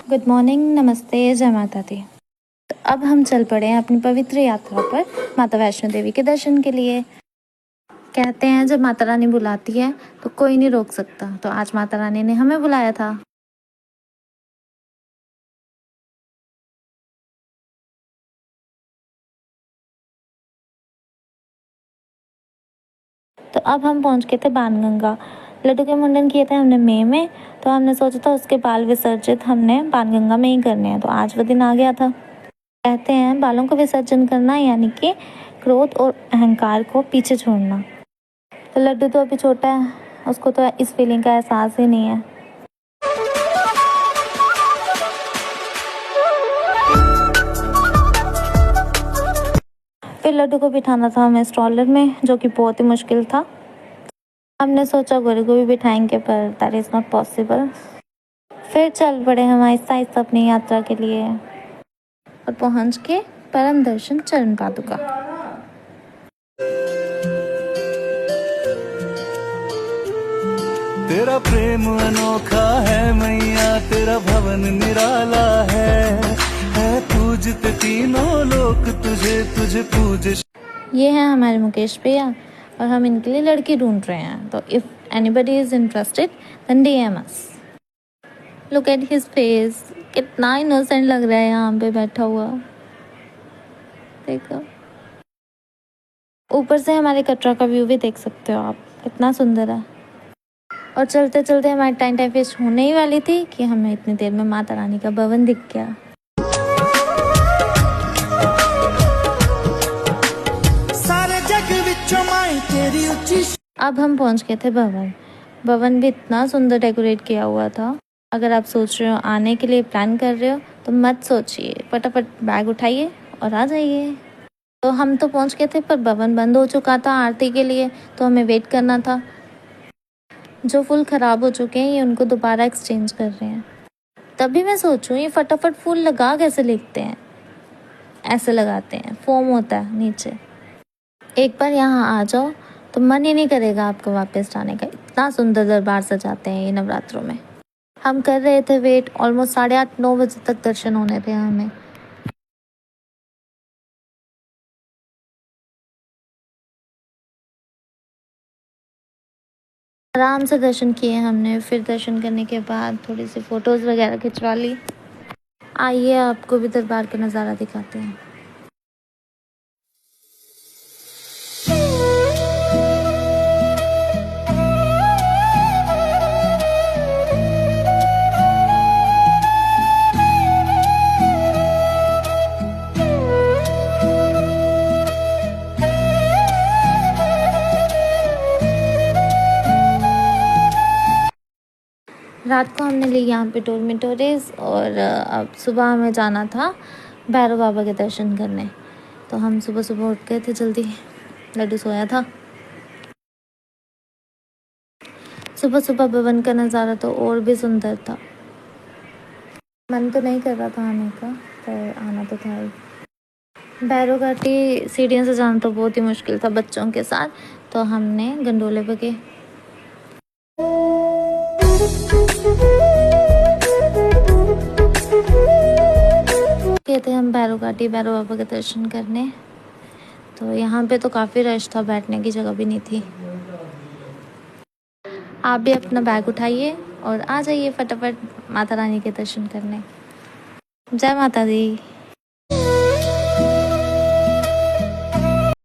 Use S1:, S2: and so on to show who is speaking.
S1: Good morning, नमस्ते, जय माता दी। तो अब हम चल पड़े हैं अपनी पवित्र यात्रा पर माता वैष्णो देवी के दर्शन के लिए। कहते हैं जब माता रानी बुलाती है तो कोई नहीं रोक सकता, तो आज माता रानी ने हमें बुलाया था। तो अब हम पहुंच गए थे बाणगंगा। लड्डू के मुंडन किए थे हमने मई में, तो हमने सोचा था उसके बाल विसर्जित हमने बाणगंगा में ही करने हैं, तो आज वो दिन आ गया था। कहते हैं बालों का विसर्जन करना यानी कि क्रोध और अहंकार को पीछे छोड़ना। तो लड्डू तो अभी छोटा है, उसको तो इस फीलिंग का एहसास ही नहीं है। फिर लड्डू को बिठाना था हमें स्ट्रॉलर में, जो कि बहुत ही मुश्किल था। हमने सोचा गोरे को भी बिठाएंगे, पर दैट इज़ नॉट पॉसिबल। फिर चल पड़े हम आहिस्ता आहिस्ता अपनी यात्रा के लिए और पहुंच के परम दर्शन चरण पादुका।
S2: तेरा प्रेम अनोखा है मैया, तेरा भवन निराला है पूजते तीनों लोक तुझे पूजे।
S1: ये हैं हमारे मुकेश भैया और हम इनके लिए लड़की ढूंढ रहे हैं, तो if anybody is interested then DM us. Look at his face, कितना इनोसेंट लग रहा है यहाँ पे बैठा हुआ। देखो, ऊपर से हमारे कटरा का व्यू भी देख सकते हो आप, कितना सुंदर है। और चलते चलते हमारी टाइम वेस्ट होने ही वाली थी कि हमें इतनी देर में माता रानी का भवन दिख गया।
S2: सारे जग विचों माई तेरी उच्ची।
S1: अब हम पहुंच गए थे भवन। भवन भी इतना सुंदर डेकोरेट किया हुआ था। अगर आप सोच रहे हो आने के लिए प्लान कर रहे हो तो मत सोचिए, फटाफट बैग उठाइए और आ जाइए। तो हम तो पहुंच गए थे, पर भवन बंद हो चुका था आरती के लिए, तो हमें वेट करना था। जो फूल खराब हो चुके हैं ये उनको दोबारा एक्सचेंज कर रहे हैं। तभी मैं सोचूं ये फटाफट फूल लगा कैसे लेते हैं। ऐसे लगाते हैं, फोम होता है नीचे। एक बार यहाँ आ जाओ तो मन ही नहीं करेगा आपको वापस जाने का। इतना सुंदर दरबार सजाते हैं ये नवरात्रों में। हम कर रहे थे वेट, ऑलमोस्ट 8:30-9 बजे तक दर्शन होने थे हमें। आराम से दर्शन किए हमने। फिर दर्शन करने के बाद थोड़ी सी फोटोज़ वगैरह खिंचवा ली। आइए आपको भी दरबार का नज़ारा दिखाते हैं। रात को हमने ली यहाँ पे डोरमिटोरीज और अब सुबह हमें जाना था भैरव बाबा के दर्शन करने। तो हम सुबह सुबह उठ गए थे जल्दी, लड्डू सोया था। सुबह सुबह भवन का नज़ारा तो और भी सुंदर था। मन तो नहीं कर रहा था आने का, पर आना तो था ही। भैरव घाटी सीढ़ियों से जाना तो बहुत ही मुश्किल था बच्चों के साथ, तो हमने गंडोले पे गए। गए थे हम भैरव घाटी भैरव बाबा के दर्शन करने। तो यहाँ पे तो काफ़ी रश था, बैठने की जगह भी नहीं थी। आप भी अपना बैग उठाइए और आ जाइए फटाफट माता रानी के दर्शन करने। जय माता दी।